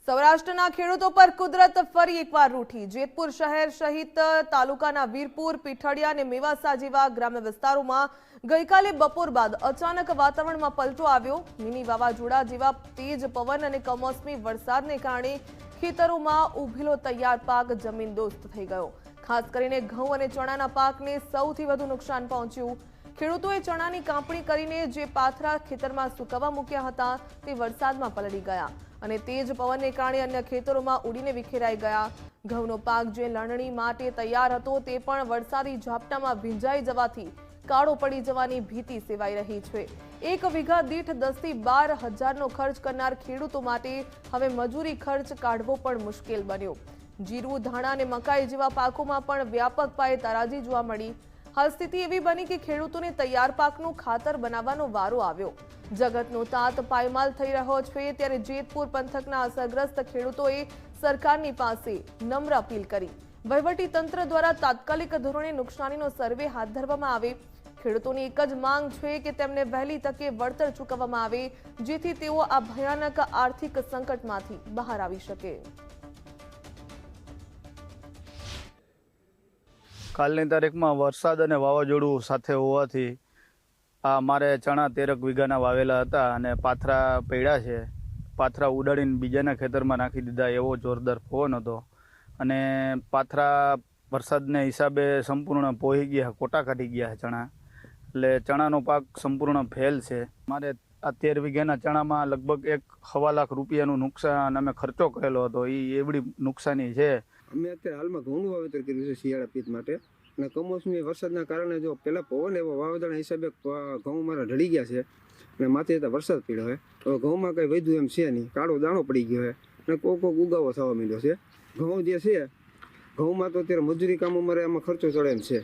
સૌરાષ્ટ્રના ખેડૂતો પર કુદરત ફરી એકવાર રૂઠી। જેતપુર શહેર સહિત તાલુકાના વીરપુર, પીઠડિયા અને મેવાસા જેવા ગ્રામ્ય વિસ્તારોમાં ગઈકાલે બપોર બાદ અચાનક વાતાવરણમાં પલટો આવ્યો। મિની વાવાઝોડા જેવા તેજ પવન અને કમોસમી વરસાદને કારણે ખેતરોમાં ઉભેલો તૈયાર પાક જમીનદોસ્ત થઈ ગયો। ખાસ કરીને ઘઉં અને ચણાના પાકને સૌથી વધુ નુકસાન પહોંચ્યું। ખેડૂતોએ ચણાની કાપણી કરીને જે પાથરા ખેતરમાં સુકવવા મૂક્યા હતા તે વરસાદમાં પલળી ગયા અને તેજ પવનને કારણે અન્ય ખેતરોમાં ઉડીને વિખેરાઈ ગયા। ઘઉંનો પાક જે લણણી માટે તૈયાર હતો તે પણ વરસાદી ઝાપટામાં ભીંજાઈ જવાથી કાળો પડી જવાની ભીતિ સેવાઈ રહી છે। એક વીઘા દીઠ 10 થી 12 હજારનો ખર્ચ કરનાર ખેડૂતો માટે હવે મજૂરી ખર્ચ કાઢવો પણ મુશ્કેલ બન્યો। જીરું, ધાણા અને મકાઈ જેવા પાકોમાં પણ વ્યાપક પાયે તારાજી જોવા મળી। હાલ સ્થિતિ એવી બની કે ખેડૂતોને તૈયાર પાકનું ખાતર બનાવવાનો વારો આવ્યો। જગતનો તાત પાયમાલ થઈ રહ્યો છે ત્યારે જેતપુર પંથકના અસરગ્રસ્ત ખેડૂતોએ સરકારની પાસે નમ્ર અપીલ કરી। વહીવટી તંત્ર દ્વારા તાત્કાલિક ધોરણે નુકસાનીનો સર્વે હાથ ધરવામાં આવે। ખેડૂતોની એક જ માંગ છે કે તેમને વહેલી તકે વળતર ચૂકવવામાં આવે જેથી તેઓ આ ભયાનક આર્થિક સંકટમાંથી બહાર આવી શકે। કાલની તારીખમાં વરસાદ અને વાવાઝોડું સાથે હોવાથી આ મારે ચણા 13 વીઘાના વાવેલા હતા અને પાથરા પડ્યા છે। પાથરા ઉડાડીને બીજાના ખેતરમાં નાખી દીધા એવો જોરદાર પવન હતો અને પાથરા વરસાદને હિસાબે સંપૂર્ણ પોહી ગયા, કોટા કાઢી ગયા ચણા, એટલે ચણાનો પાક સંપૂર્ણ ફેલ છે। મારે આ 13 વીઘાના ચણામાં લગભગ 1.25 લાખ રૂપિયાનું નુકસાન અમે ખર્ચો કરેલો હતો, એ એવડી નુકસાની છે। અમે અત્યારે હાલમાં ઘઉંનું વાવેતર કર્યું છે શિયાળા પિત્ત માટે અને કમોસમી વરસાદના કારણે જો પહેલાં પવન એવો વાવાઝોડાના હિસાબે ઘઉં મારા ઢળી ગયા છે અને માથે વરસાદ પડ્યો છે। તો ઘઉંમાં કંઈ વધ્યું એમ છે નહીં, કાળો દાણો પડી ગયો છે અને કોક ઉગાવો થવા માંડ્યો છે। ઘઉં જે છે ઘઉંમાં તો અત્યારે મજૂરી કામ અમારે આમાં ખર્ચો ચડે એમ છે।